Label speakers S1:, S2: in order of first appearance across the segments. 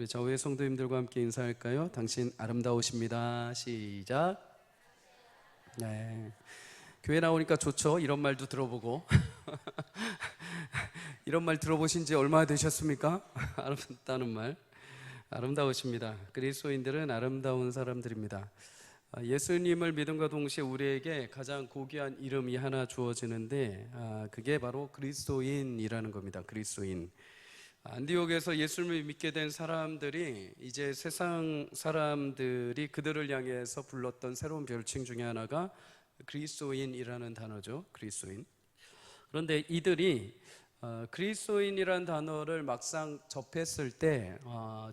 S1: 우리 저우의 성도님들과 함께 인사할까요? 당신 아름다우십니다. 시작. 네. 교회 나오니까 좋죠. 이런 말도 들어보고. 이런 말 들어보신 지 얼마나 되셨습니까? 아름답다는 말. 아름다우십니다. 그리스도인들은 아름다운 사람들입니다. 예수님을 믿음과 동시에 우리에게 가장 고귀한 이름이 하나 주어지는데 그게 바로 그리스도인이라는 겁니다. 그리스도인. 안디옥에서 예수님을 믿게 된 사람들이 이제 세상 사람들이 그들을 향해서 불렀던 새로운 별칭 중에 하나가 그리스도인이라는 단어죠. 그리스도인. 그런데 이들이 그리스도인이라는 단어를 막상 접했을 때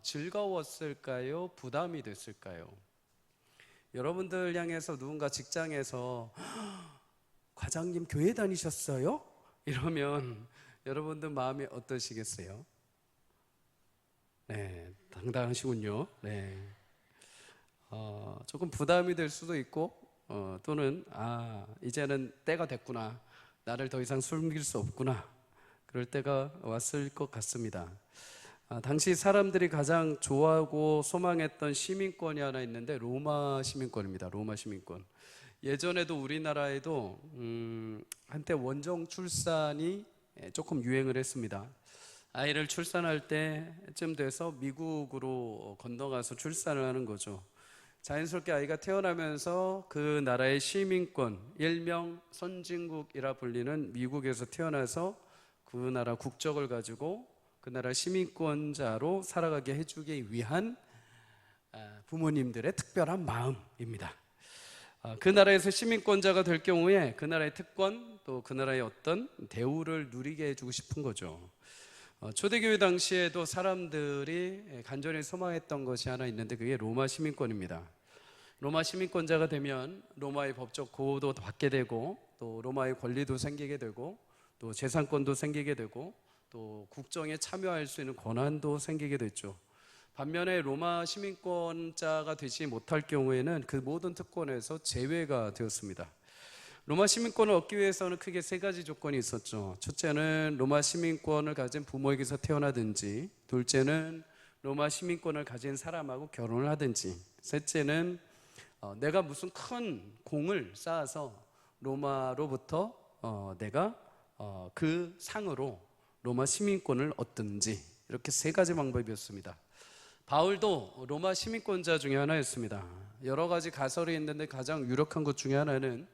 S1: 즐거웠을까요? 부담이 됐을까요? 여러분들 향해서 누군가 직장에서 과장님 교회 다니셨어요? 이러면 여러분들 마음이 어떠시겠어요? 네, 당당하시군요. 네, 조금 부담이 될 수도 있고 또는 이제는 때가 됐구나, 나를 더 이상 숨길 수 없구나, 그럴 때가 왔을 것 같습니다. 당시 사람들이 가장 좋아하고 소망했던 시민권이 하나 있는데 로마 시민권입니다. 로마 시민권. 예전에도 우리나라에도 한때 원정 출산이 조금 유행을 했습니다. 아이를 출산할 때쯤 돼서 미국으로 건너가서 출산을 하는 거죠. 자연스럽게 아이가 태어나면서 그 나라의 시민권, 일명 선진국이라 불리는 미국에서 태어나서 그 나라 국적을 가지고 그 나라 시민권자로 살아가게 해주기 위한 부모님들의 특별한 마음입니다. 그 나라에서 시민권자가 될 경우에 그 나라의 특권, 또 그 나라의 어떤 대우를 누리게 해주고 싶은 거죠. 초대교회 당시에도 사람들이 간절히 소망했던 것이 하나 있는데 그게 로마 시민권입니다. 로마 시민권자가 되면 로마의 법적 보호도 받게 되고 또 로마의 권리도 생기게 되고 또 재산권도 생기게 되고 또 국정에 참여할 수 있는 권한도 생기게 됐죠. 반면에 로마 시민권자가 되지 못할 경우에는 그 모든 특권에서 제외가 되었습니다. 로마 시민권을 얻기 위해서는 크게 세 가지 조건이 있었죠. 첫째는 로마 시민권을 가진 부모에게서 태어나든지, 둘째는 로마 시민권을 가진 사람하고 결혼을 하든지, 셋째는 내가 무슨 큰 공을 쌓아서 로마로부터 내가 그 상으로 로마 시민권을 얻든지, 이렇게 세 가지 방법이었습니다. 바울도 로마 시민권자 중에 하나였습니다. 여러 가지 가설이 있는데 가장 유력한 것 중에 하나는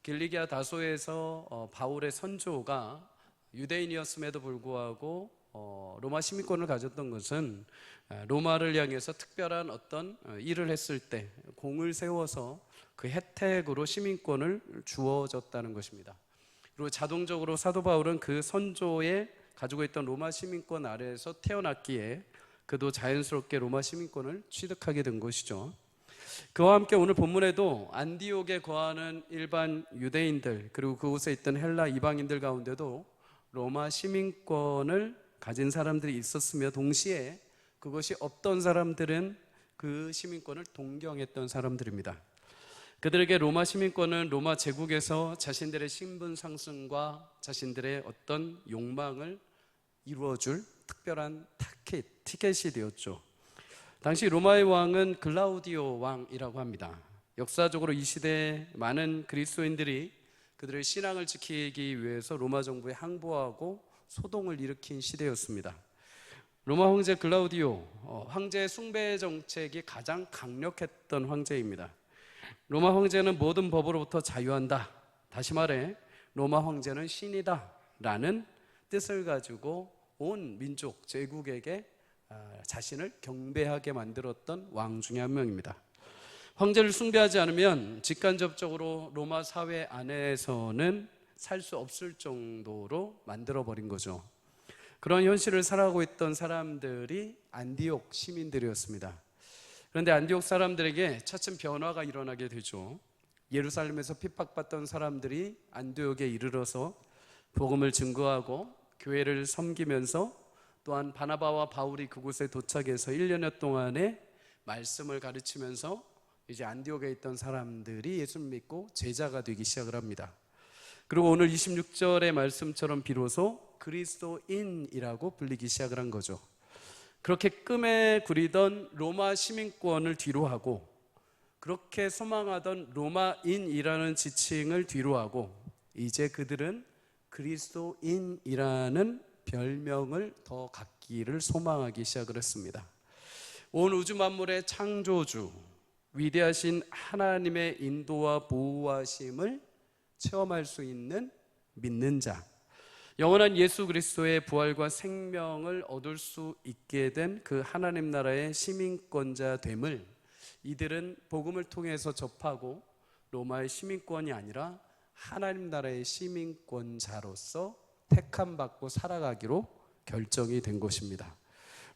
S1: 길리기아 다소에서 바울의 선조가 유대인이었음에도 불구하고 로마 시민권을 가졌던 것은 로마를 향해서 특별한 어떤 일을 했을 때 공을 세워서 그 혜택으로 시민권을 주어졌다는 것입니다. 그리고 자동적으로 사도 바울은 그 선조의 가지고 있던 로마 시민권 아래에서 태어났기에 그도 자연스럽게 로마 시민권을 취득하게 된 것이죠. 그와 함께 오늘 본문에도 안디옥에 거하는 일반 유대인들 그리고 그곳에 있던 헬라 이방인들 가운데도 로마 시민권을 가진 사람들이 있었으며 동시에 그것이 없던 사람들은 그 시민권을 동경했던 사람들입니다. 그들에게 로마 시민권은 로마 제국에서 자신들의 신분 상승과 자신들의 어떤 욕망을 이루어줄 특별한 티켓이 되었죠. 당시 로마의 왕은 글라우디오 왕이라고 합니다. 역사적으로 이 시대에 많은 그리스도인들이 그들의 신앙을 지키기 위해서 로마 정부에 항복하고 소동을 일으킨 시대였습니다. 로마 황제 글라우디오, 황제 숭배 정책이 가장 강력했던 황제입니다. 로마 황제는 모든 법으로부터 자유한다. 다시 말해 로마 황제는 신이다 라는 뜻을 가지고 온 민족, 제국에게 자신을 경배하게 만들었던 왕 중에 한 명입니다. 황제를 숭배하지 않으면 직간접적으로 로마 사회 안에서는 살 수 없을 정도로 만들어버린 거죠. 그런 현실을 살아가고 있던 사람들이 안디옥 시민들이었습니다. 그런데 안디옥 사람들에게 차츰 변화가 일어나게 되죠. 예루살렘에서 핍박받던 사람들이 안디옥에 이르러서 복음을 증거하고 교회를 섬기면서 또한 바나바와 바울이 그곳에 도착해서 1년여 동안의 말씀을 가르치면서 이제 안디옥에 있던 사람들이 예수를 믿고 제자가 되기 시작을 합니다. 그리고 오늘 26절의 말씀처럼 비로소 그리스도인이라고 불리기 시작을 한 거죠. 그렇게 끔에 구리던 로마 시민권을 뒤로 하고 그렇게 소망하던 로마인이라는 지칭을 뒤로 하고 이제 그들은 그리스도인이라는 별명을 더 갖기를 소망하기 시작을 했습니다. 온 우주 만물의 창조주, 위대하신 하나님의 인도와 보호하심을 체험할 수 있는 믿는 자, 영원한 예수 그리스도의 부활과 생명을 얻을 수 있게 된 그 하나님 나라의 시민권자 됨을 이들은 복음을 통해서 접하고 로마의 시민권이 아니라 하나님 나라의 시민권자로서 택함받고 살아가기로 결정이 된 것입니다.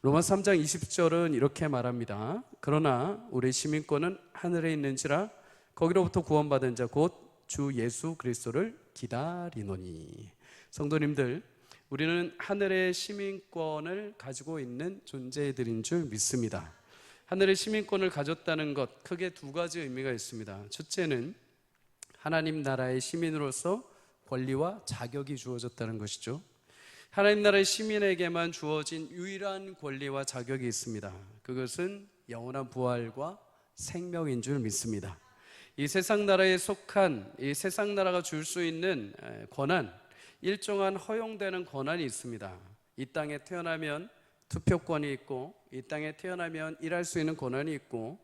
S1: 로마 3장 20절은 이렇게 말합니다. 그러나 우리 시민권은 하늘에 있는지라 거기로부터 구원받은 자 곧 주 예수 그리스도를 기다리노니. 성도님들, 우리는 하늘의 시민권을 가지고 있는 존재들인 줄 믿습니다. 하늘의 시민권을 가졌다는 것, 크게 두 가지 의미가 있습니다. 첫째는 하나님 나라의 시민으로서 권리와 자격이 주어졌다는 것이죠. 하나님 나라의 시민에게만 주어진 유일한 권리와 자격이 있습니다. 그것은 영원한 부활과 생명인 줄 믿습니다. 이 세상 나라에 속한 이 세상 나라가 줄 수 있는 권한, 일정한 허용되는 권한이 있습니다. 이 땅에 태어나면 투표권이 있고, 이 땅에 태어나면 일할 수 있는 권한이 있고,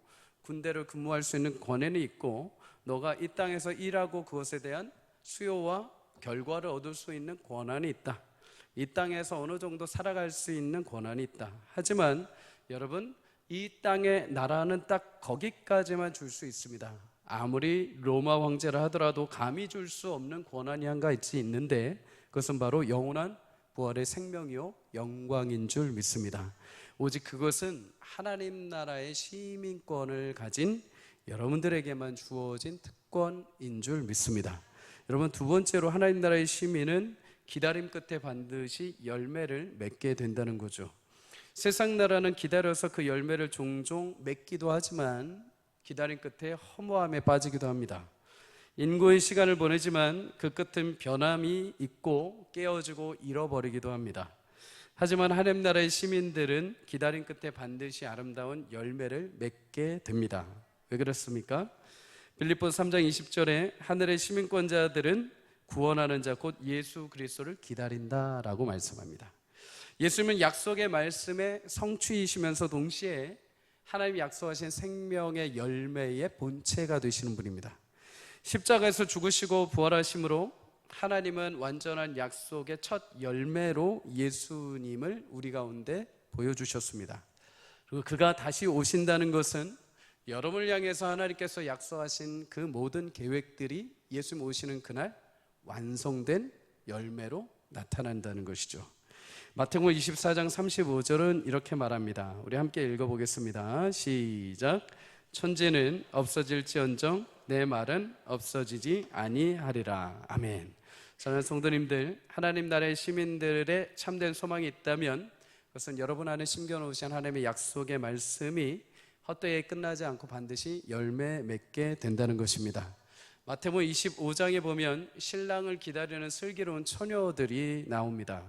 S1: 군대를 근무할 수 있는 권한이 있고, 너가 이 땅에서 일하고 그것에 대한 수요와 결과를 얻을 수 있는 권한이 있다. 이 땅에서 어느 정도 살아갈 수 있는 권한이 있다. 하지만 여러분, 이 땅의 나라는 딱 거기까지만 줄 수 있습니다. 아무리 로마 황제라 하더라도 감히 줄 수 없는 권한이 한 가지 있는데 그것은 바로 영원한 부활의 생명이요 영광인 줄 믿습니다. 오직 그것은 하나님 나라의 시민권을 가진 여러분들에게만 주어진 특권인 줄 믿습니다. 여러분, 두 번째로 하나님 나라의 시민은 기다림 끝에 반드시 열매를 맺게 된다는 거죠. 세상 나라는 기다려서 그 열매를 종종 맺기도 하지만 기다림 끝에 허무함에 빠지기도 합니다. 인고의 시간을 보내지만 그 끝은 변함이 있고 깨어지고 잃어버리기도 합니다. 하지만 하나님 나라의 시민들은 기다림 끝에 반드시 아름다운 열매를 맺게 됩니다. 왜 그렇습니까? 빌립보서 3장 20절에 하늘의 시민권자들은 구원하는 자 곧 예수 그리스도를 기다린다라고 말씀합니다. 예수님은 약속의 말씀의 성취이시면서 동시에 하나님이 약속하신 생명의 열매의 본체가 되시는 분입니다. 십자가에서 죽으시고 부활하심으로 하나님은 완전한 약속의 첫 열매로 예수님을 우리 가운데 보여주셨습니다. 그리고 그가 다시 오신다는 것은 여러분을 향해서 하나님께서 약속하신 그 모든 계획들이 예수님 오시는 그날 완성된 열매로 나타난다는 것이죠. 마태복음 24장 35절은 이렇게 말합니다. 우리 함께 읽어보겠습니다. 시작. 천지는 없어질지언정 내 말은 없어지지 아니하리라. 아멘. 사랑하는 성도님들, 하나님 나라의 시민들의 참된 소망이 있다면 그것은 여러분 안에 심겨놓으신 하나님의 약속의 말씀이 헛되이 끝나지 않고 반드시 열매 맺게 된다는 것입니다. 마태복음 25장에 보면 신랑을 기다리는 슬기로운 처녀들이 나옵니다.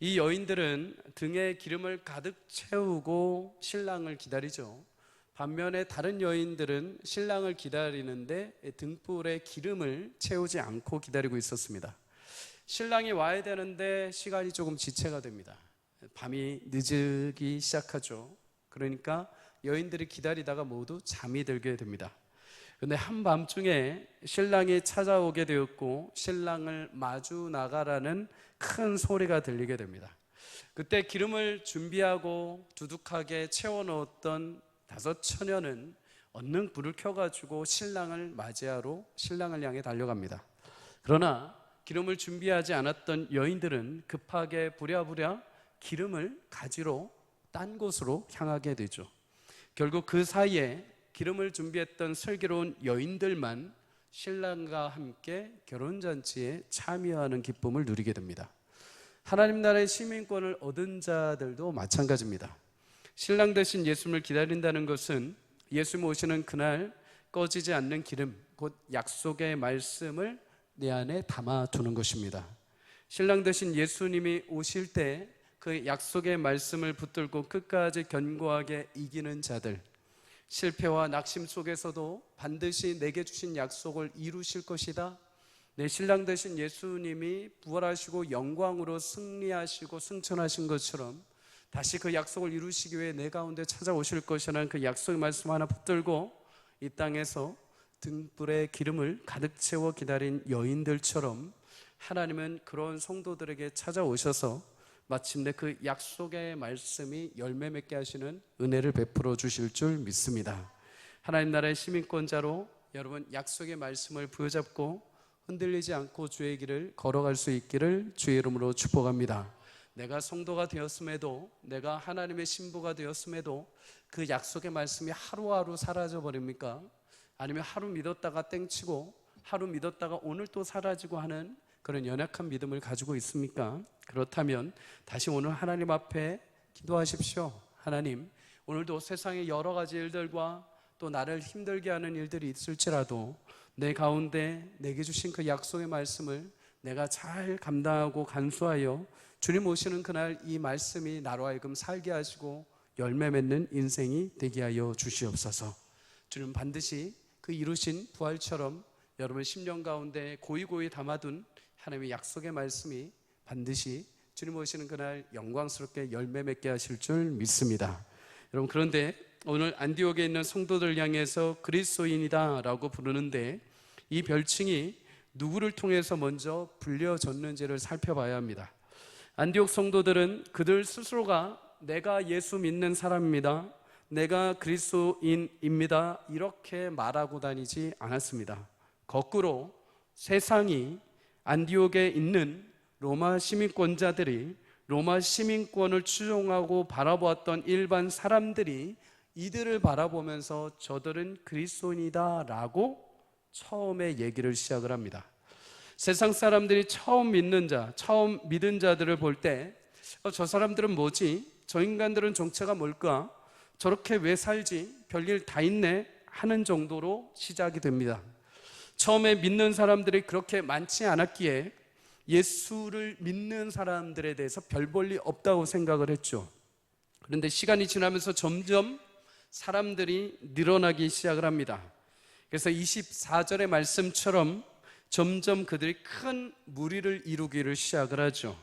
S1: 이 여인들은 등에 기름을 가득 채우고 신랑을 기다리죠. 반면에 다른 여인들은 신랑을 기다리는데 등불에 기름을 채우지 않고 기다리고 있었습니다. 신랑이 와야 되는데 시간이 조금 지체가 됩니다. 밤이 늦기 시작하죠. 그러니까 여인들이 기다리다가 모두 잠이 들게 됩니다. 그런데 한밤중에 신랑이 찾아오게 되었고 신랑을 마주 나가라는 큰 소리가 들리게 됩니다. 그때 기름을 준비하고 두둑하게 채워넣었던 5 처녀는 얼른 불을 켜가지고 신랑을 맞이하러 신랑을 향해 달려갑니다. 그러나 기름을 준비하지 않았던 여인들은 급하게 부랴부랴 기름을 가지러 딴 곳으로 향하게 되죠. 결국 그 사이에 기름을 준비했던 슬기로운 여인들만 신랑과 함께 결혼잔치에 참여하는 기쁨을 누리게 됩니다. 하나님 나라의 시민권을 얻은 자들도 마찬가지입니다. 신랑 대신 예수님을 기다린다는 것은 예수님 오시는 그날 꺼지지 않는 기름, 곧 약속의 말씀을 내 안에 담아두는 것입니다. 신랑 대신 예수님이 오실 때 그 약속의 말씀을 붙들고 끝까지 견고하게 이기는 자들, 실패와 낙심 속에서도 반드시 내게 주신 약속을 이루실 것이다, 내 신랑 되신 예수님이 부활하시고 영광으로 승리하시고 승천하신 것처럼 다시 그 약속을 이루시기 위해 내 가운데 찾아오실 것이라는 그 약속의 말씀 하나 붙들고 이 땅에서 등불에 기름을 가득 채워 기다린 여인들처럼 하나님은 그런 성도들에게 찾아오셔서 마침내 그 약속의 말씀이 열매 맺게 하시는 은혜를 베풀어 주실 줄 믿습니다. 하나님 나라의 시민권자로 여러분 약속의 말씀을 부여잡고 흔들리지 않고 주의 길을 걸어갈 수 있기를 주의 이름으로 축복합니다. 내가 성도가 되었음에도, 내가 하나님의 신부가 되었음에도 그 약속의 말씀이 하루하루 사라져 버립니까? 아니면 하루 믿었다가 땡치고 하루 믿었다가 오늘 또 사라지고 하는 그런 연약한 믿음을 가지고 있습니까? 그렇다면 다시 오늘 하나님 앞에 기도하십시오. 하나님, 오늘도 세상의 여러 가지 일들과 또 나를 힘들게 하는 일들이 있을지라도 내 가운데 내게 주신 그 약속의 말씀을 내가 잘 감당하고 간수하여 주님 오시는 그날 이 말씀이 나로 하여금 살게 하시고 열매 맺는 인생이 되게 하여 주시옵소서. 주님 반드시 그 이루신 부활처럼 여러분 심령 가운데 고이고이 담아둔 하나님의 약속의 말씀이 반드시 주님 오시는 그날 영광스럽게 열매 맺게 하실 줄 믿습니다. 여러분, 그런데 오늘 안디옥에 있는 성도들 향해서 그리스도인이다 라고 부르는데 이 별칭이 누구를 통해서 먼저 불려졌는지를 살펴봐야 합니다. 안디옥 성도들은 그들 스스로가 내가 예수 믿는 사람입니다, 내가 그리스도인입니다 이렇게 말하고 다니지 않았습니다. 거꾸로 세상이 안디옥에 있는 로마 시민권자들이, 로마 시민권을 추종하고 바라보았던 일반 사람들이 이들을 바라보면서 저들은 그리스도인이다 라고 처음에 얘기를 시작을 합니다. 세상 사람들이 처음 믿은 자들을 볼 때 저 사람들은 뭐지? 저 인간들은 정체가 뭘까? 저렇게 왜 살지? 별일 다 있네 하는 정도로 시작이 됩니다. 처음에 믿는 사람들이 그렇게 많지 않았기에 예수를 믿는 사람들에 대해서 별 볼 일 없다고 생각을 했죠. 그런데 시간이 지나면서 점점 사람들이 늘어나기 시작을 합니다. 그래서 24절의 말씀처럼 점점 그들이 큰 무리를 이루기를 시작을 하죠.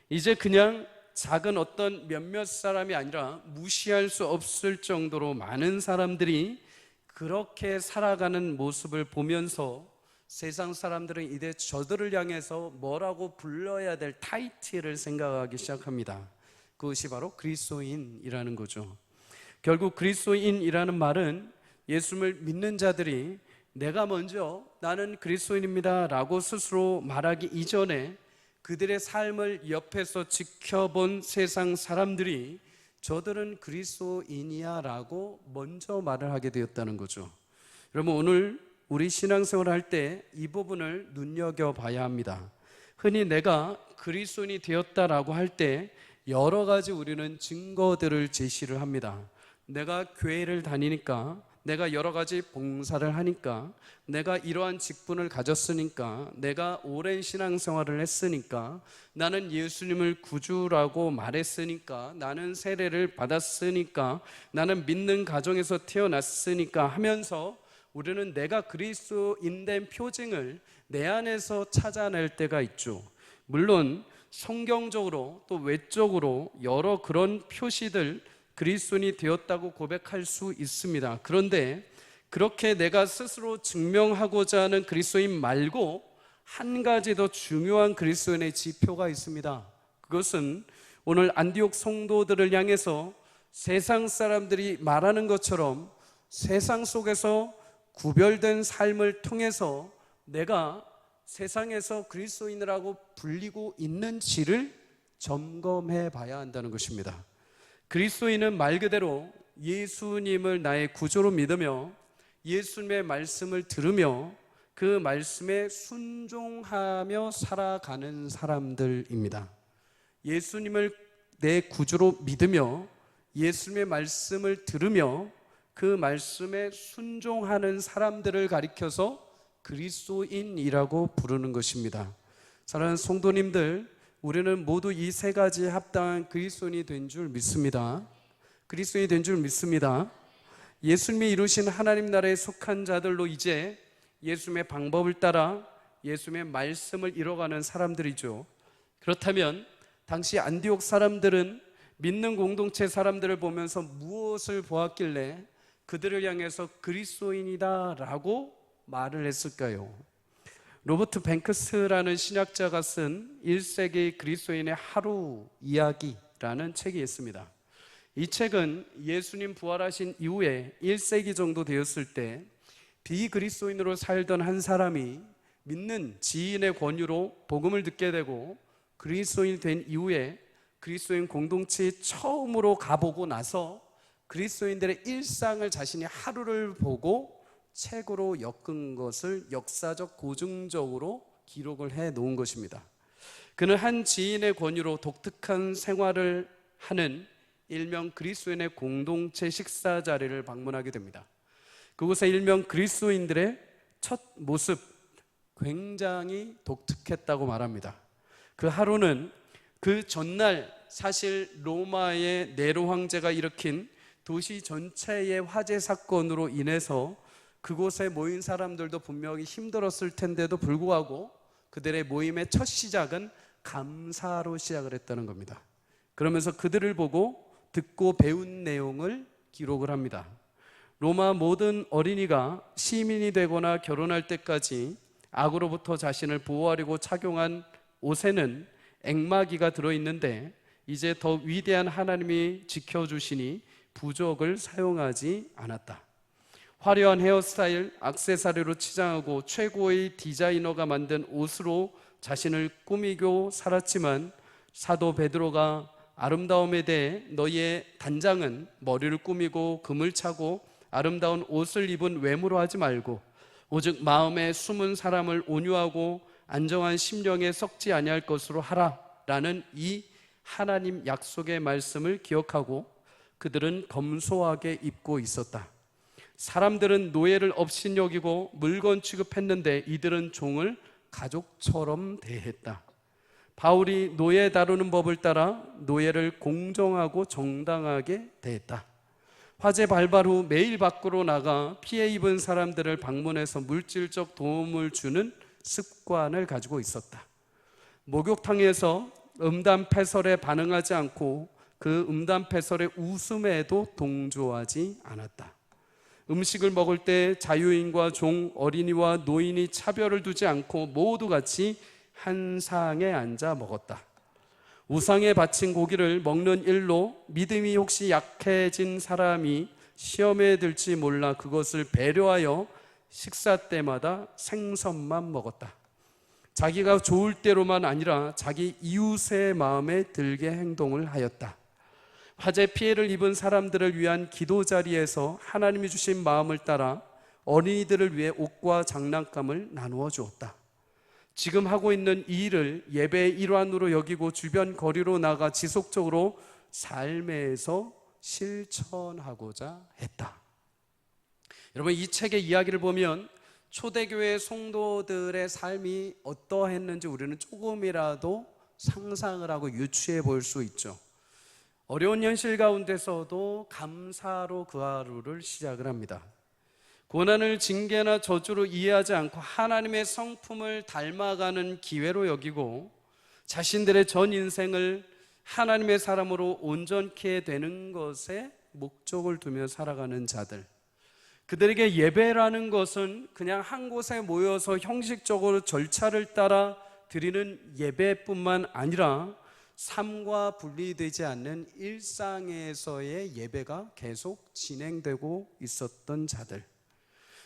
S1: 이제 그냥 작은 어떤 몇몇 사람이 아니라 무시할 수 없을 정도로 많은 사람들이 그렇게 살아가는 모습을 보면서 세상 사람들은 이제 저들을 향해서 뭐라고 불러야 될 타이틀을 생각하기 시작합니다. 그것이 바로 그리스도인이라는 거죠. 결국 그리스도인이라는 말은 예수를 믿는 자들이 내가 먼저 나는 그리스도인입니다 라고 스스로 말하기 이전에 그들의 삶을 옆에서 지켜본 세상 사람들이 저들은 그리스도인이야 라고 먼저 말을 하게 되었다는 거죠. 여러분, 오늘 우리 신앙생활을 할 때 이 부분을 눈여겨봐야 합니다. 흔히 내가 그리스도인이 되었다라고 할 때 여러 가지 우리는 증거들을 제시를 합니다. 내가 교회를 다니니까, 내가 여러 가지 봉사를 하니까, 내가 이러한 직분을 가졌으니까, 내가 오랜 신앙생활을 했으니까, 나는 예수님을 구주라고 말했으니까, 나는 세례를 받았으니까, 나는 믿는 가정에서 태어났으니까 하면서 우리는 내가 그리스도인된 표징을 내 안에서 찾아낼 때가 있죠. 물론 성경적으로 또 외적으로 여러 그런 표시들, 그리스도인이 되었다고 고백할 수 있습니다. 그런데 그렇게 내가 스스로 증명하고자 하는 그리스도인 말고 한 가지 더 중요한 그리스도인의 지표가 있습니다. 그것은 오늘 안디옥 성도들을 향해서 세상 사람들이 말하는 것처럼 세상 속에서 구별된 삶을 통해서 내가 세상에서 그리스도인이라고 불리고 있는지를 점검해 봐야 한다는 것입니다. 그리스도인은 말 그대로 예수님을 나의 구주로 믿으며 예수님의 말씀을 들으며 그 말씀에 순종하며 살아가는 사람들입니다. 예수님을 내 구주로 믿으며 예수님의 말씀을 들으며 그 말씀에 순종하는 사람들을 가리켜서 그리스도인이라고 부르는 것입니다. 사랑하는 성도님들, 우리는 모두 이 세 가지에 합당한 그리스도인이 된 줄 믿습니다. 그리스도인이 된 줄 믿습니다. 예수님이 이루신 하나님 나라에 속한 자들로 이제 예수님의 방법을 따라 예수님의 말씀을 이뤄가는 사람들이죠. 그렇다면 당시 안디옥 사람들은 믿는 공동체 사람들을 보면서 무엇을 보았길래 그들을 향해서 그리스도인이다 라고 말을 했을까요? 로버트 뱅크스라는 신학자가 쓴 1세기 그리스도인의 하루 이야기라는 책이 있습니다. 이 책은 예수님 부활하신 이후에 1세기 정도 되었을 때 비그리스도인으로 살던 한 사람이 믿는 지인의 권유로 복음을 듣게 되고 그리스도인이 된 이후에 그리스도인 공동체에 처음으로 가보고 나서 그리스도인들의 일상을 자신이 하루를 보고 책으로 엮은 것을 역사적 고증적으로 기록을 해 놓은 것입니다. 그는 한 지인의 권유로 독특한 생활을 하는 일명 그리스도인의 공동체 식사 자리를 방문하게 됩니다. 그곳에 일명 그리스도인들의 첫 모습, 굉장히 독특했다고 말합니다. 그 하루는 그 전날 사실 로마의 네로 황제가 일으킨 도시 전체의 화재 사건으로 인해서 그곳에 모인 사람들도 분명히 힘들었을 텐데도 불구하고 그들의 모임의 첫 시작은 감사로 시작을 했다는 겁니다. 그러면서 그들을 보고 듣고 배운 내용을 기록을 합니다. 로마 모든 어린이가 시민이 되거나 결혼할 때까지 악으로부터 자신을 보호하려고 착용한 옷에는 액마기가 들어있는데 이제 더 위대한 하나님이 지켜주시니 부적을 사용하지 않았다. 화려한 헤어스타일, 액세서리로 치장하고 최고의 디자이너가 만든 옷으로 자신을 꾸미고 살았지만 사도 베드로가 아름다움에 대해 너희의 단장은 머리를 꾸미고 금을 차고 아름다운 옷을 입은 외모로 하지 말고 오직 마음에 숨은 사람을 온유하고 안정한 심령에 썩지 아니할 것으로 하라 라는 이 하나님 약속의 말씀을 기억하고 그들은 검소하게 입고 있었다. 사람들은 노예를 업신여기고 물건 취급했는데 이들은 종을 가족처럼 대했다. 바울이 노예 다루는 법을 따라 노예를 공정하고 정당하게 대했다. 화재 발발 후 매일 밖으로 나가 피해 입은 사람들을 방문해서 물질적 도움을 주는 습관을 가지고 있었다. 목욕탕에서 음담패설에 반응하지 않고 그 음담패설의 웃음에도 동조하지 않았다. 음식을 먹을 때 자유인과 종, 어린이와 노인이 차별을 두지 않고 모두 같이 한 상에 앉아 먹었다. 우상에 바친 고기를 먹는 일로 믿음이 혹시 약해진 사람이 시험에 들지 몰라 그것을 배려하여 식사 때마다 생선만 먹었다. 자기가 좋을 대로만 아니라 자기 이웃의 마음에 들게 행동을 하였다. 화재 피해를 입은 사람들을 위한 기도 자리에서 하나님이 주신 마음을 따라 어린이들을 위해 옷과 장난감을 나누어 주었다. 지금 하고 있는 이 일을 예배의 일환으로 여기고 주변 거리로 나가 지속적으로 삶에서 실천하고자 했다. 여러분, 이 책의 이야기를 보면 초대교회 성도들의 삶이 어떠했는지 우리는 조금이라도 상상을 하고 유추해 볼 수 있죠. 어려운 현실 가운데서도 감사로 그 하루를 시작을 합니다. 고난을 징계나 저주로 이해하지 않고 하나님의 성품을 닮아가는 기회로 여기고 자신들의 전 인생을 하나님의 사람으로 온전케 되는 것에 목적을 두며 살아가는 자들, 그들에게 예배라는 것은 그냥 한 곳에 모여서 형식적으로 절차를 따라 드리는 예배뿐만 아니라 삶과 분리되지 않는 일상에서의 예배가 계속 진행되고 있었던 자들,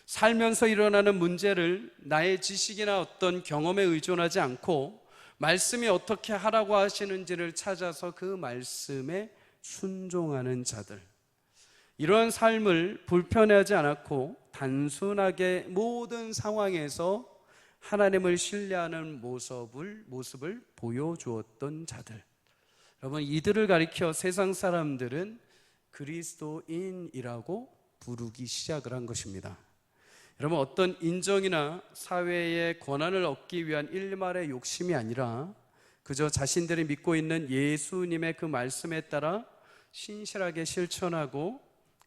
S1: 살면서 일어나는 문제를 나의 지식이나 어떤 경험에 의존하지 않고 말씀이 어떻게 하라고 하시는지를 찾아서 그 말씀에 순종하는 자들, 이러한 삶을 불편해하지 않았고 단순하게 모든 상황에서 하나님을 신뢰하는 모습을 보여주었던 자들, 여러분, 이들을 가리켜 세상 사람들은 그리스도인이라고 부르기 시작을 한 것입니다. 여러분, 어떤 인정이나 사회의 권한을 얻기 위한 일말의 욕심이 아니라 그저 자신들이 믿고 있는 예수님의 그 말씀에 따라 신실하게 실천하고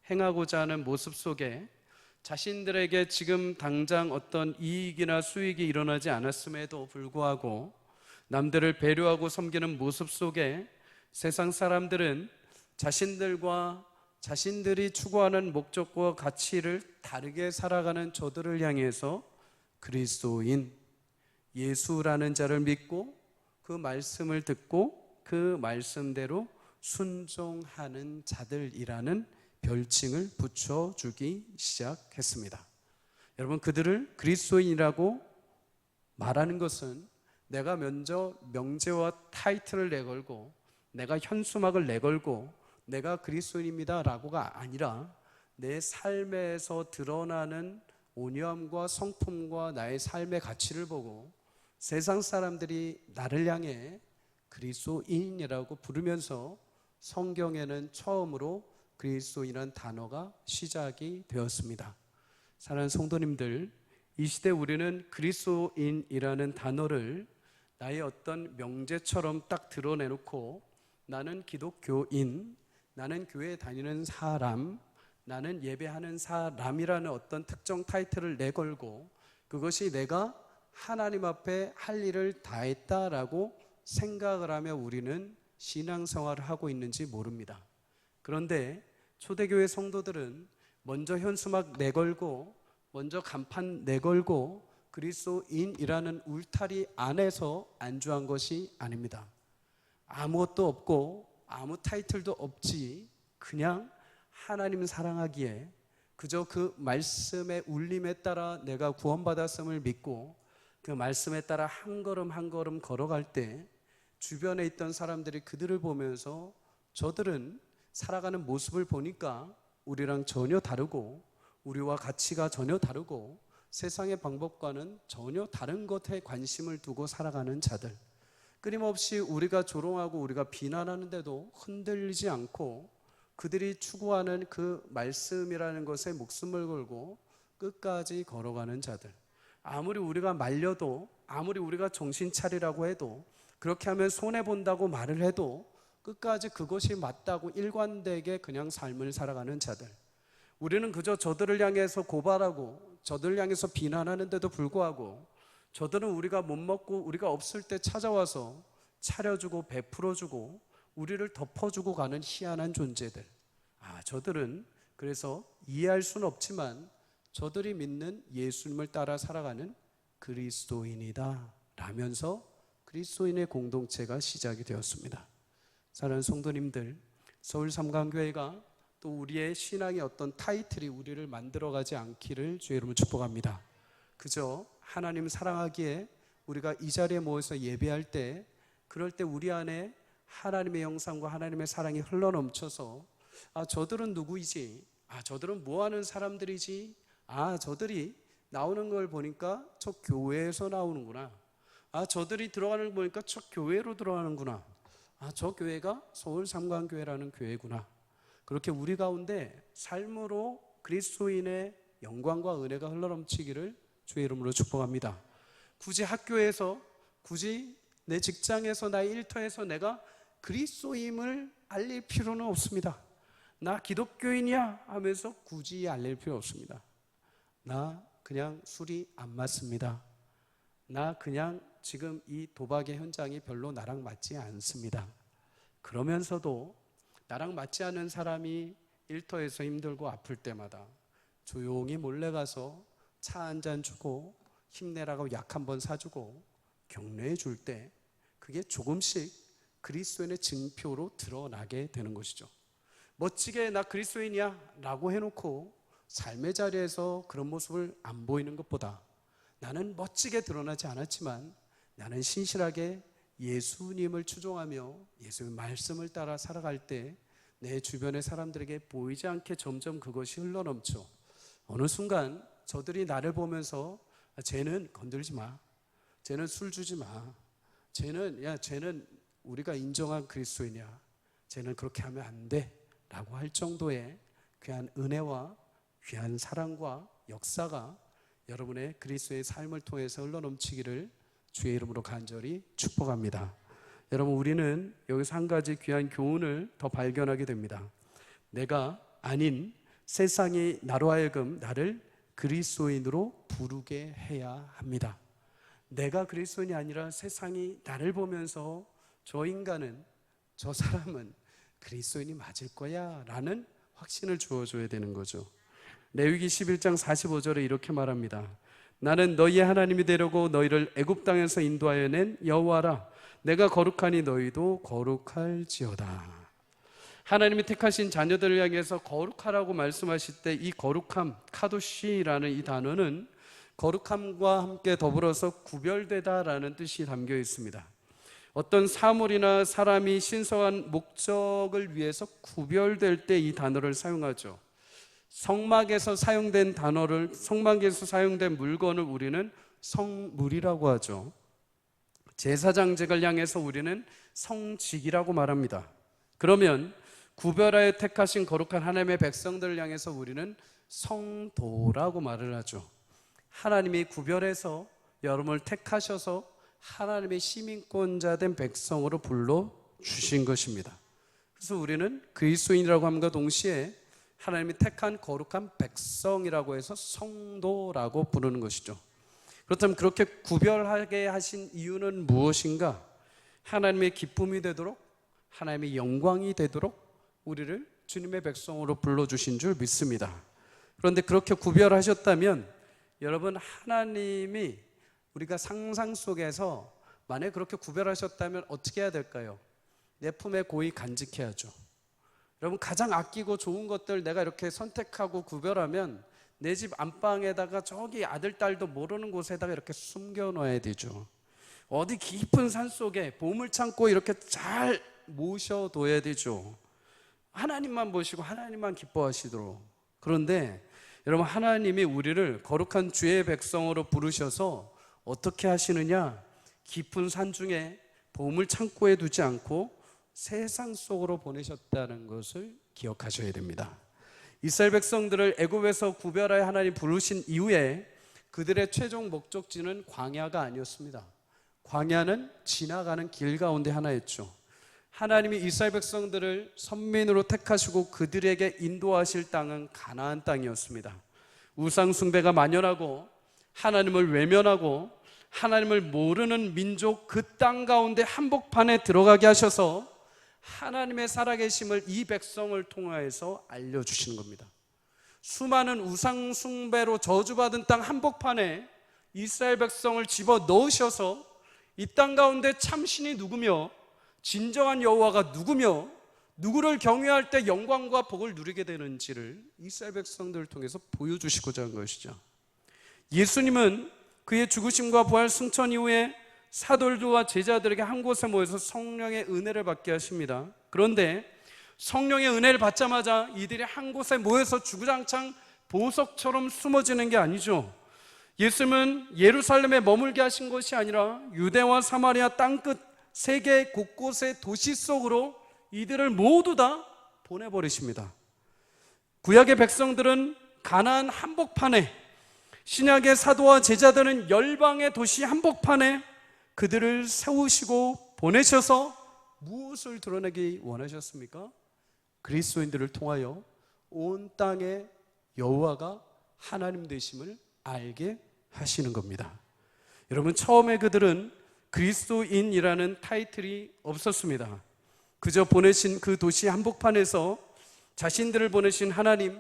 S1: 행하고자 하는 모습 속에 자신들에게 지금 당장 어떤 이익이나 수익이 일어나지 않았음에도 불구하고 남들을 배려하고 섬기는 모습 속에 세상 사람들은 자신들과 자신들이 추구하는 목적과 가치를 다르게 살아가는 저들을 향해서 그리스도인 예수라는 자를 믿고 그 말씀을 듣고 그 말씀대로 순종하는 자들이라는 별칭을 붙여주기 시작했습니다. 여러분, 그들을 그리스도인이라고 말하는 것은 내가 먼저 명제와 타이틀을 내걸고 내가 현수막을 내걸고 내가 그리스도인입니다 라고가 아니라 내 삶에서 드러나는 온유함과 성품과 나의 삶의 가치를 보고 세상 사람들이 나를 향해 그리스도인이라고 부르면서 성경에는 처음으로 그리스도인이라는 단어가 시작이 되었습니다. 사랑하는 성도님들, 이 시대 우리는 그리스도인이라는 단어를 나의 어떤 명제처럼 딱 드러내놓고 나는 기독교인, 나는 교회 다니는 사람, 나는 예배하는 사람이라는 어떤 특정 타이틀을 내걸고 그것이 내가 하나님 앞에 할 일을 다했다라고 생각을 하며 우리는 신앙생활을 하고 있는지 모릅니다. 그런데 초대교회 성도들은 먼저 현수막 내걸고 먼저 간판 내걸고 그리스도인이라는 울타리 안에서 안주한 것이 아닙니다. 아무것도 없고 아무 타이틀도 없지 그냥 하나님 사랑하기에 그저 그 말씀의 울림에 따라 내가 구원받았음을 믿고 그 말씀에 따라 한 걸음 한 걸음 걸어갈 때 주변에 있던 사람들이 그들을 보면서 저들은 살아가는 모습을 보니까 우리랑 전혀 다르고 우리와 가치가 전혀 다르고 세상의 방법과는 전혀 다른 것에 관심을 두고 살아가는 자들, 끊임없이 우리가 조롱하고 우리가 비난하는데도 흔들리지 않고 그들이 추구하는 그 말씀이라는 것에 목숨을 걸고 끝까지 걸어가는 자들, 아무리 우리가 말려도 아무리 우리가 정신 차리라고 해도 그렇게 하면 손해본다고 말을 해도 끝까지 그것이 맞다고 일관되게 그냥 삶을 살아가는 자들, 우리는 그저 저들을 향해서 고발하고 저들을 향해서 비난하는데도 불구하고 저들은 우리가 못 먹고 우리가 없을 때 찾아와서 차려주고 베풀어주고 우리를 덮어주고 가는 희한한 존재들. 저들은 그래서 이해할 수는 없지만 저들이 믿는 예수님을 따라 살아가는 그리스도인이다 라면서 그리스도인의 공동체가 시작이 되었습니다. 사랑하는 성도님들, 서울 삼강교회가 또 우리의 신앙의 어떤 타이틀이 우리를 만들어가지 않기를 주의 이름으로 축복합니다. 그저 하나님 사랑하기에 우리가 이 자리에 모여서 예배할 때 그럴 때 우리 안에 하나님의 형상과 하나님의 사랑이 흘러넘쳐서 저들은 누구이지? 저들은 뭐하는 사람들이지? 저들이 나오는 걸 보니까 저 교회에서 나오는구나. 저들이 들어가는 걸 보니까 저 교회로 들어가는구나. 저 교회가 서울 삼강교회라는 교회구나. 그렇게 우리 가운데 삶으로 그리스도인의 영광과 은혜가 흘러넘치기를 주의 이름으로 축복합니다. 굳이 학교에서, 굳이 내 직장에서, 나의 일터에서 내가 그리스도임을 알릴 필요는 없습니다. 나 기독교인이야 하면서 굳이 알릴 필요 없습니다. 나 그냥 술이 안 맞습니다. 나 그냥 지금 이 도박의 현장이 별로 나랑 맞지 않습니다. 그러면서도 나랑 맞지 않는 사람이 일터에서 힘들고 아플 때마다 조용히 몰래 가서 차 한 잔 주고 힘내라고 약 한 번 사주고 격려해 줄 때 그게 조금씩 그리스도인의 증표로 드러나게 되는 것이죠. 멋지게 나 그리스도인이야 라고 해놓고 삶의 자리에서 그런 모습을 안 보이는 것보다 나는 멋지게 드러나지 않았지만 나는 신실하게 예수님을 추종하며 예수님의 말씀을 따라 살아갈 때 내 주변의 사람들에게 보이지 않게 점점 그것이 흘러넘쳐 어느 순간 저들이 나를 보면서 쟤는 건들지 마, 쟤는 술 주지 마, 쟤는 우리가 인정한 그리스도인이야, 쟤는 그렇게 하면 안 돼 라고 할 정도의 귀한 은혜와 귀한 사랑과 역사가 여러분의 그리스도의 삶을 통해서 흘러넘치기를 주의 이름으로 간절히 축복합니다. 여러분, 우리는 여기서 한 가지 귀한 교훈을 더 발견하게 됩니다. 내가 아닌 세상이 나로 하여금 나를 그리스도인으로 부르게 해야 합니다. 내가 그리스도인이 아니라 세상이 나를 보면서 저 인간은, 저 사람은 그리스도인이 맞을 거야 라는 확신을 주어줘야 되는 거죠. 레위기 11장 45절에 이렇게 말합니다. 나는 너희의 하나님이 되려고 너희를 애굽 땅에서 인도하여 낸 여호와라. 내가 거룩하니 너희도 거룩할지어다. 하나님이 택하신 자녀들을 향해서 거룩하라고 말씀하실 때 이 거룩함, 카도시라는 이 단어는 거룩함과 함께 더불어서 구별되다라는 뜻이 담겨 있습니다. 어떤 사물이나 사람이 신성한 목적을 위해서 구별될 때 이 단어를 사용하죠. 성막에서 사용된 단어를, 성막에서 사용된 물건을 우리는 성물이라고 하죠. 제사장직을 향해서 우리는 성직이라고 말합니다. 그러면 구별하여 택하신 거룩한 하나님의 백성들을 향해서 우리는 성도라고 말을 하죠. 하나님이 구별해서 여러분을 택하셔서 하나님의 시민권자 된 백성으로 불러주신 것입니다. 그래서 우리는 그리스도인이라고 함과 동시에 하나님이 택한 거룩한 백성이라고 해서 성도라고 부르는 것이죠. 그렇다면 그렇게 구별하게 하신 이유는 무엇인가? 하나님의 기쁨이 되도록, 하나님의 영광이 되도록 우리를 주님의 백성으로 불러주신 줄 믿습니다. 그런데 그렇게 구별하셨다면 여러분, 하나님이 우리가 상상 속에서 만약에 그렇게 구별하셨다면 어떻게 해야 될까요? 내 품에 고이 간직해야죠. 여러분, 가장 아끼고 좋은 것들 내가 이렇게 선택하고 구별하면 내 집 안방에다가 저기 아들, 딸도 모르는 곳에다가 이렇게 숨겨놔야 되죠. 어디 깊은 산속에 보물창고에 이렇게 잘 모셔둬야 되죠. 하나님만 보시고 하나님만 기뻐하시도록. 그런데 여러분, 하나님이 우리를 거룩한 주의 백성으로 부르셔서 어떻게 하시느냐? 깊은 산 중에 보물창고에 두지 않고 세상 속으로 보내셨다는 것을 기억하셔야 됩니다. 이스라엘 백성들을 애굽에서 구별하여 하나님 부르신 이후에 그들의 최종 목적지는 광야가 아니었습니다. 광야는 지나가는 길 가운데 하나였죠. 하나님이 이스라엘 백성들을 선민으로 택하시고 그들에게 인도하실 땅은 가나안 땅이었습니다. 우상 숭배가 만연하고 하나님을 외면하고 하나님을 모르는 민족, 그 땅 가운데 한복판에 들어가게 하셔서 하나님의 살아계심을 이 백성을 통하여서 알려주시는 겁니다. 수많은 우상 숭배로 저주받은 땅 한복판에 이스라엘 백성을 집어 넣으셔서 이 땅 가운데 참신이 누구며 진정한 여호와가 누구며 누구를 경외할 때 영광과 복을 누리게 되는지를 이스라엘 백성들을 통해서 보여주시고자 한 것이죠. 예수님은 그의 죽으심과 부활 승천 이후에 사도들과 제자들에게 한 곳에 모여서 성령의 은혜를 받게 하십니다. 그런데 성령의 은혜를 받자마자 이들이 한 곳에 모여서 주구장창 보석처럼 숨어지는 게 아니죠. 예수님은 예루살렘에 머물게 하신 것이 아니라 유대와 사마리아 땅끝 세계 곳곳의 도시 속으로 이들을 모두 다 보내버리십니다. 구약의 백성들은 가나안 한복판에, 신약의 사도와 제자들은 열방의 도시 한복판에 그들을 세우시고 보내셔서 무엇을 드러내기 원하셨습니까? 그리스도인들을 통하여 온 땅의 여호와가 하나님 되심을 알게 하시는 겁니다. 여러분, 처음에 그들은 그리스도인이라는 타이틀이 없었습니다. 그저 보내신 그 도시 한복판에서 자신들을 보내신 하나님,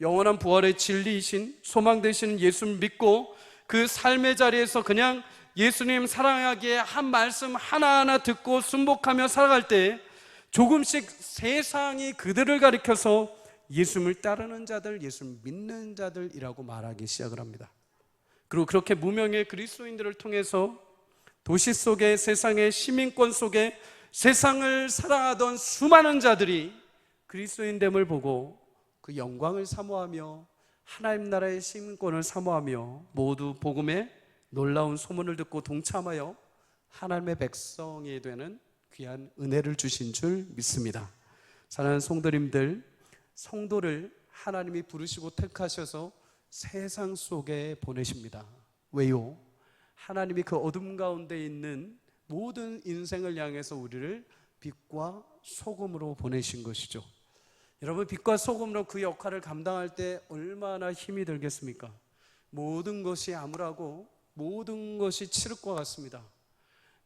S1: 영원한 부활의 진리이신 소망 되시는 예수를 믿고 그 삶의 자리에서 그냥 예수님 사랑하기에 한 말씀 하나하나 듣고 순복하며 살아갈 때 조금씩 세상이 그들을 가리켜서 예수님을 따르는 자들, 예수를 믿는 자들이라고 말하기 시작을 합니다. 그리고 그렇게 무명의 그리스도인들을 통해서 도시 속에, 세상의 시민권 속에 세상을 사랑하던 수많은 자들이 그리스도인됨을 보고 그 영광을 사모하며 하나님 나라의 시민권을 사모하며 모두 복음의 놀라운 소문을 듣고 동참하여 하나님의 백성이 되는 귀한 은혜를 주신 줄 믿습니다. 사랑하는 성도님들, 성도를 하나님이 부르시고 택하셔서 세상 속에 보내십니다. 왜요? 하나님이 그 어둠 가운데 있는 모든 인생을 향해서 우리를 빛과 소금으로 보내신 것이죠. 여러분, 빛과 소금으로 그 역할을 감당할 때 얼마나 힘이 들겠습니까? 모든 것이 암울하고 모든 것이 칠흑과 같습니다.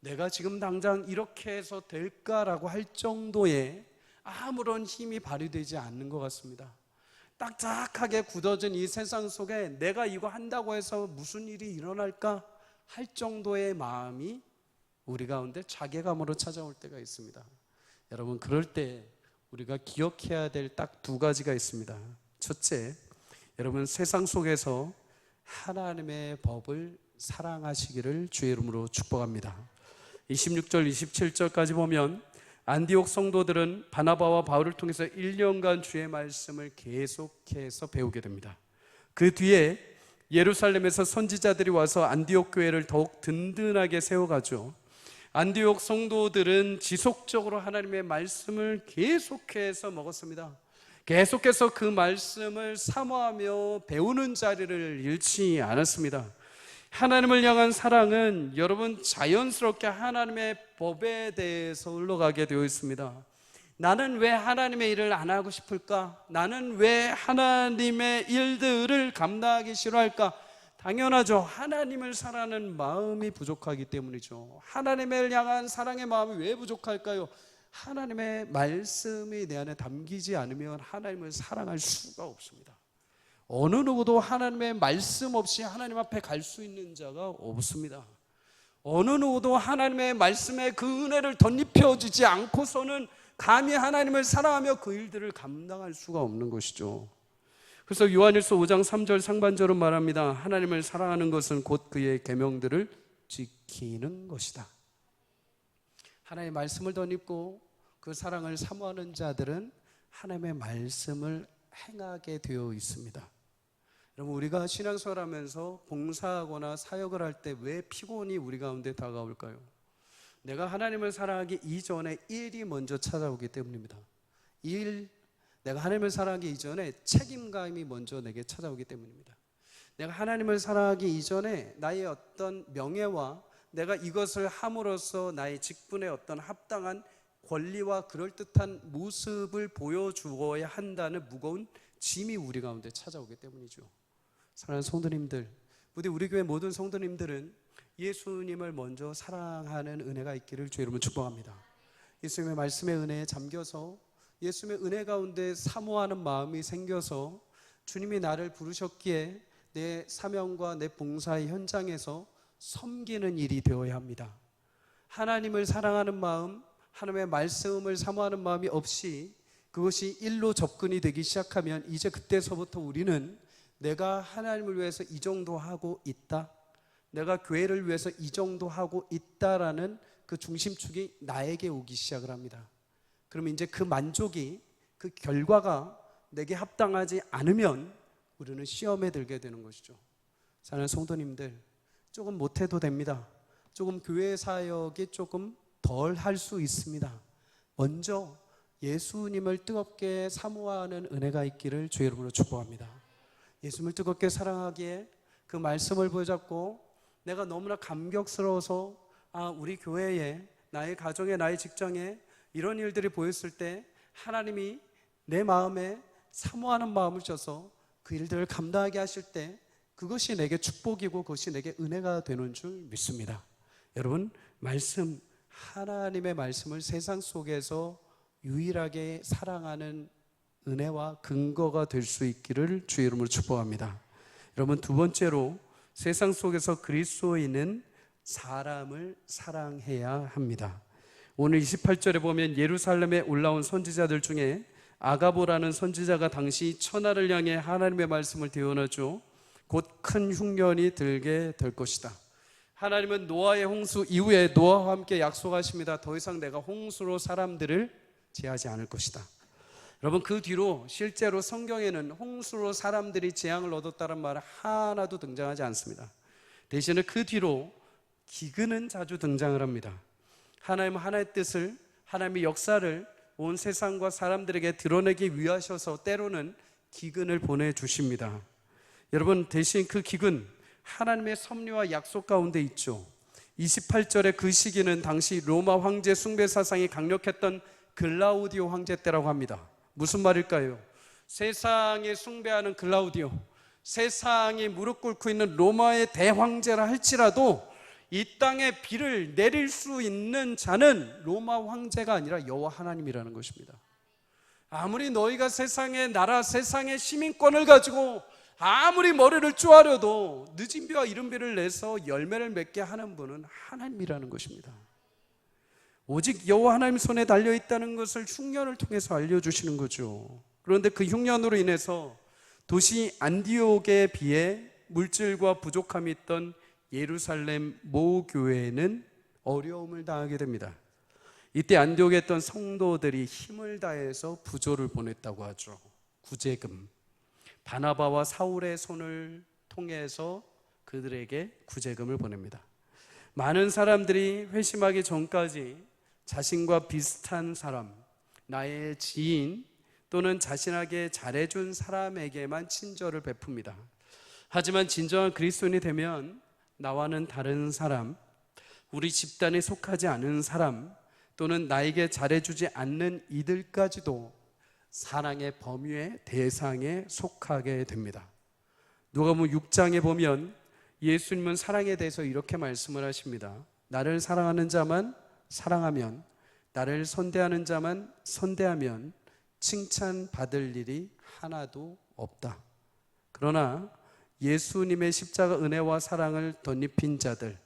S1: 내가 지금 당장 이렇게 해서 될까라고 할 정도의 아무런 힘이 발휘되지 않는 것 같습니다. 딱딱하게 굳어진 이 세상 속에 내가 이거 한다고 해서 무슨 일이 일어날까 할 정도의 마음이 우리 가운데 자괴감으로 찾아올 때가 있습니다. 여러분, 그럴 때 우리가 기억해야 될 딱 두 가지가 있습니다. 첫째, 여러분, 세상 속에서 하나님의 법을 사랑하시기를 주의 이름으로 축복합니다. 26절 27절까지 보면 안디옥 성도들은 바나바와 바울을 통해서 1년간 주의 말씀을 계속해서 배우게 됩니다. 그 뒤에 예루살렘에서 선지자들이 와서 안디옥 교회를 더욱 든든하게 세워가죠. 안디옥 성도들은 지속적으로 하나님의 말씀을 계속해서 먹었습니다. 계속해서 그 말씀을 사모하며 배우는 자리를 잃지 않았습니다. 하나님을 향한 사랑은 여러분 자연스럽게 하나님의 법에 대해서 흘러가게 되어 있습니다. 나는 왜 하나님의 일을 안 하고 싶을까? 나는 왜 하나님의 일들을 감당하기 싫어할까? 당연하죠. 하나님을 사랑하는 마음이 부족하기 때문이죠. 하나님을 향한 사랑의 마음이 왜 부족할까요? 하나님의 말씀이 내 안에 담기지 않으면 하나님을 사랑할 수가 없습니다. 어느 누구도 하나님의 말씀 없이 하나님 앞에 갈 수 있는 자가 없습니다. 어느 누구도 하나님의 말씀에 그 은혜를 덧입혀 주지 않고서는 감히 하나님을 사랑하며 그 일들을 감당할 수가 없는 것이죠. 그래서 요한일서 5장 3절 상반절은 말합니다. 하나님을 사랑하는 것은 곧 그의 계명들을 지키는 것이다. 하나님의 말씀을 덧입고 그 사랑을 사모하는 자들은 하나님의 말씀을 행하게 되어 있습니다. 여러분, 우리가 신앙생활하면서 봉사하거나 사역을 할 때 왜 피곤이 우리 가운데 다가올까요? 내가 하나님을 사랑하기 이전에 일이 먼저 찾아오기 때문입니다. 내가 하나님을 사랑하기 이전에 책임감이 먼저 내게 찾아오기 때문입니다. 내가 하나님을 사랑하기 이전에 나의 어떤 명예와 내가 이것을 함으로써 나의 직분에 어떤 합당한 권리와 그럴듯한 모습을 보여주어야 한다는 무거운 짐이 우리 가운데 찾아오기 때문이죠. 사랑하는 성도님들, 부디 우리 교회 모든 성도님들은 예수님을 먼저 사랑하는 은혜가 있기를 주의 이름으로 축복합니다. 예수님의 말씀의 은혜에 잠겨서 예수님의 은혜 가운데 사모하는 마음이 생겨서 주님이 나를 부르셨기에 내 사명과 내 봉사의 현장에서 섬기는 일이 되어야 합니다. 하나님을 사랑하는 마음, 하나님의 말씀을 사모하는 마음이 없이 그것이 일로 접근이 되기 시작하면 이제 그때서부터 우리는 내가 하나님을 위해서 이 정도 하고 있다, 내가 교회를 위해서 이 정도 하고 있다라는 그 중심축이 나에게 오기 시작을 합니다. 그러면 이제 그 만족이, 그 결과가 내게 합당하지 않으면 우리는 시험에 들게 되는 것이죠. 사랑하는 성도님들, 조금 못해도 됩니다. 조금 교회 사역이 조금 덜 할 수 있습니다. 먼저 예수님을 뜨겁게 사모하는 은혜가 있기를 주의 이름으로 축복합니다. 예수님을 뜨겁게 사랑하기에 그 말씀을 붙잡고 내가 너무나 감격스러워서 우리 교회에, 나의 가정에, 나의 직장에 이런 일들이 보였을 때 하나님이 내 마음에 사모하는 마음을 줘서 그 일들을 감당하게 하실 때 그것이 내게 축복이고 그것이 내게 은혜가 되는 줄 믿습니다. 여러분, 하나님의 말씀을 세상 속에서 유일하게 사랑하는 은혜와 근거가 될 수 있기를 주의 이름으로 축복합니다. 여러분, 두 번째로 세상 속에서 그리스도인은 사람을 사랑해야 합니다. 오늘 28절에 보면 예루살렘에 올라온 선지자들 중에 아가보라는 선지자가 당시 천하를 향해 하나님의 말씀을 대언하죠. 곧 큰 흉년이 들게 될 것이다. 하나님은 노아의 홍수 이후에 노아와 함께 약속하십니다. 더 이상 내가 홍수로 사람들을 제하지 않을 것이다. 여러분, 그 뒤로 실제로 성경에는 홍수로 사람들이 재앙을 얻었다는 말 하나도 등장하지 않습니다. 대신에 그 뒤로 기근은 자주 등장을 합니다. 하나님은 하나님의 뜻을, 하나님의 역사를 온 세상과 사람들에게 드러내기 위하셔서 때로는 기근을 보내주십니다. 여러분, 대신 그 기근, 하나님의 섭리와 약속 가운데 있죠. 28절의 그 시기는 당시 로마 황제 숭배 사상이 강력했던 글라우디오 황제 때라고 합니다. 무슨 말일까요? 세상에 숭배하는 글라우디오, 세상이 무릎 꿇고 있는 로마의 대황제라 할지라도 이 땅에 비를 내릴 수 있는 자는 로마 황제가 아니라 여호와 하나님이라는 것입니다. 아무리 너희가 세상의 나라, 세상의 시민권을 가지고 아무리 머리를 쪼아려도 늦은 비와 이른 비를 내서 열매를 맺게 하는 분은 하나님이라는 것입니다. 오직 여호와 하나님 손에 달려있다는 것을 흉년을 통해서 알려주시는 거죠. 그런데 그 흉년으로 인해서 도시 안디옥에 비해 물질과 부족함이 있던 예루살렘 모 교회는 어려움을 당하게 됩니다. 이때 안디옥에 있던 성도들이 힘을 다해서 부조를 보냈다고 하죠. 구제금, 바나바와 사울의 손을 통해서 그들에게 구제금을 보냅니다. 많은 사람들이 회심하기 전까지 자신과 비슷한 사람, 나의 지인 또는 자신에게 잘해준 사람에게만 친절을 베풉니다. 하지만 진정한 그리스도인이 되면 나와는 다른 사람, 우리 집단에 속하지 않은 사람 또는 나에게 잘해주지 않는 이들까지도 사랑의 범위의 대상에 속하게 됩니다. 누가복음 6장에 보면 예수님은 사랑에 대해서 이렇게 말씀을 하십니다. 나를 사랑하는 자만 사랑하면, 나를 선대하는 자만 선대하면 칭찬받을 일이 하나도 없다. 그러나 예수님의 십자가 은혜와 사랑을 덧입힌 자들,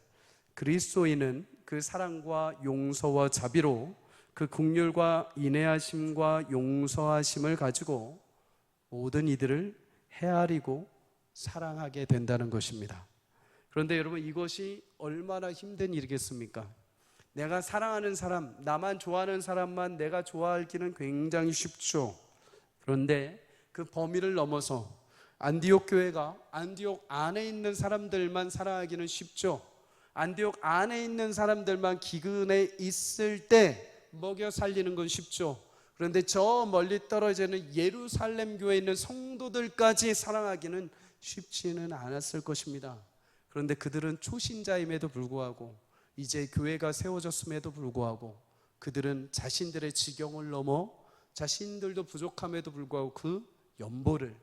S1: 그리스도인은 그 사랑과 용서와 자비로 그 긍휼과 인애하심과 용서하심을 가지고 모든 이들을 헤아리고 사랑하게 된다는 것입니다. 그런데 여러분, 이것이 얼마나 힘든 일이겠습니까? 내가 사랑하는 사람, 나만 좋아하는 사람만 내가 좋아하기는 굉장히 쉽죠. 그런데 그 범위를 넘어서 안디옥 교회가 안디옥 안에 있는 사람들만 사랑하기는 쉽죠. 안디옥 안에 있는 사람들만 기근에 있을 때 먹여 살리는 건 쉽죠. 그런데 저 멀리 떨어져 있는 예루살렘 교회에 있는 성도들까지 사랑하기는 쉽지는 않았을 것입니다. 그런데 그들은 초신자임에도 불구하고, 이제 교회가 세워졌음에도 불구하고 그들은 자신들의 지경을 넘어 자신들도 부족함에도 불구하고 그 연보를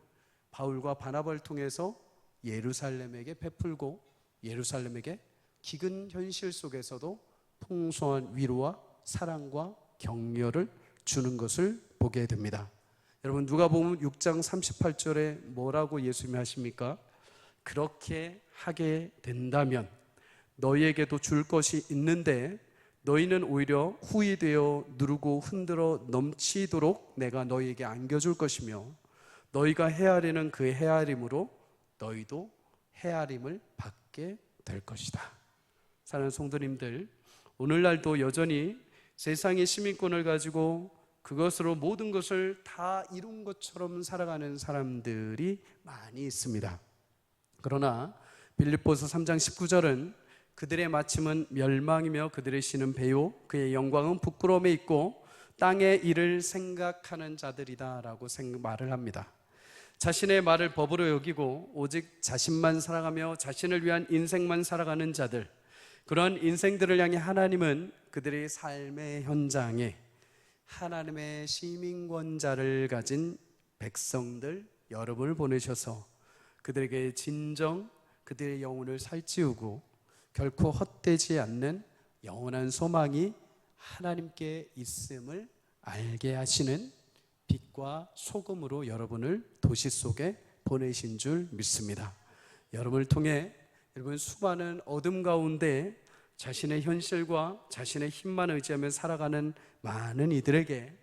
S1: 바울과 바나바를 통해서 예루살렘에게 베풀고 예루살렘에게 기근 현실 속에서도 풍성한 위로와 사랑과 격려를 주는 것을 보게 됩니다. 여러분, 누가복음 6장 38절에 뭐라고 예수님이 하십니까? 그렇게 하게 된다면 너희에게도 줄 것이 있는데 너희는 오히려 후히 되어 누르고 흔들어 넘치도록 내가 너희에게 안겨줄 것이며 너희가 헤아리는 그 헤아림으로 너희도 헤아림을 받게 될 것이다. 사랑하는 성도님들, 오늘날도 여전히 세상의 시민권을 가지고 그것으로 모든 것을 다 이룬 것처럼 살아가는 사람들이 많이 있습니다. 그러나 빌립보서 3장 19절은 그들의 마침은 멸망이며 그들의 신은 배요 그의 영광은 부끄러움에 있고 땅의 일을 생각하는 자들이다 라고 말을 합니다. 자신의 말을 법으로 여기고 오직 자신만 살아가며 자신을 위한 인생만 살아가는 자들, 그런 인생들을 향해 하나님은 그들의 삶의 현장에 하나님의 시민권자를 가진 백성들 여러분을 보내셔서 그들에게 진정 그들의 영혼을 살찌우고 결코 헛되지 않는 영원한 소망이 하나님께 있음을 알게 하시는 빛과 소금으로 여러분을 도시 속에 보내신 줄 믿습니다. 여러분을 통해 여러분 수많은 어둠 가운데 자신의 현실과 자신의 힘만 의지하며 살아가는 많은 이들에게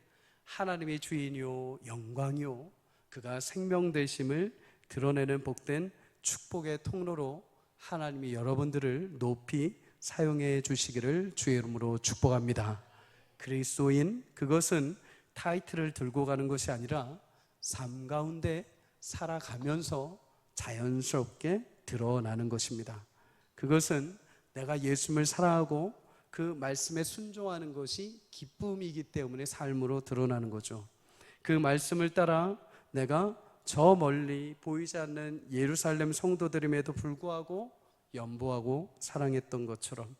S1: 하나님의 주인이요 영광이요 그가 생명 되심을 드러내는 복된 축복의 통로로 하나님이 여러분들을 높이 사용해 주시기를 주의 이름으로 축복합니다. 그리스도인, 그것은 타이틀을 들고 가는 것이 아니라 삶 가운데 살아가면서 자연스럽게 드러나는 것입니다. 그것은 내가 예수님을 사랑하고 그 말씀에 순종하는 것이 기쁨이기 때문에 삶으로 드러나는 거죠. 그 말씀을 따라 내가 저 멀리 보이지 않는 예루살렘 성도들임에도 불구하고 연보하고 사랑했던 것처럼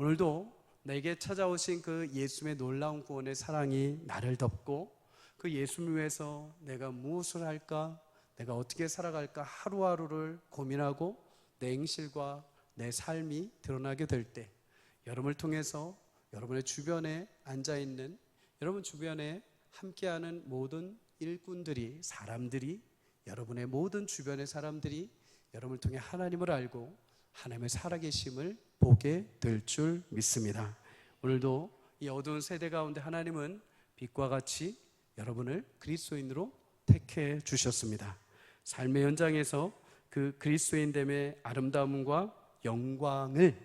S1: 오늘도 내게 찾아오신 그 예수님의 놀라운 구원의 사랑이 나를 덮고 그 예수님 위해서 내가 무엇을 할까, 내가 어떻게 살아갈까 하루하루를 고민하고 내 행실과 내 삶이 드러나게 될 때, 여러분을 통해서 여러분의 주변에 앉아있는, 여러분 주변에 함께하는 모든 일꾼들이, 사람들이, 여러분의 모든 주변의 사람들이 여러분을 통해 하나님을 알고 하나님의 살아계심을 보게 될 줄 믿습니다. 오늘도 이 어두운 세대 가운데 하나님은 빛과 같이 여러분을 그리스도인으로 택해 주셨습니다. 삶의 현장에서 그 그리스도인됨의 아름다움과 영광을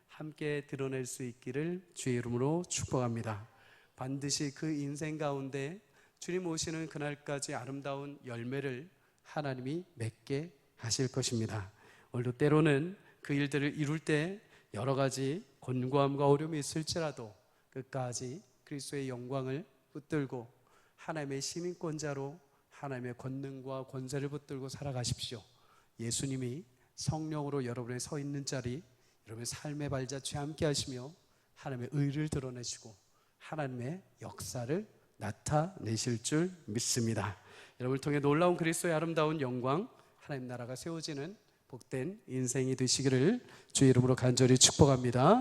S1: 함께 드러낼 수 있기를 주의 이름으로 축복합니다. 반드시 그 인생 가운데 주님 오시는 그날까지 아름다운 열매를 하나님이 맺게 하실 것입니다. 오늘도 때로는 그 일들을 이룰 때 여러 가지 곤고함과 어려움이 있을지라도 끝까지 그리스도의 영광을 붙들고 하나님의 시민권자로 하나님의 권능과 권세를 붙들고 살아가십시오. 예수님이 성령으로 여러분의 서 있는 자리, 여러분의 삶의 발자취에 함께 하시며 하나님의 의를 드러내시고 하나님의 역사를 나타내실 줄 믿습니다. 여러분을 통해 놀라운 그리스도의 아름다운 영광, 하나님 나라가 세워지는 복된 인생이 되시기를 주의 이름으로 간절히 축복합니다.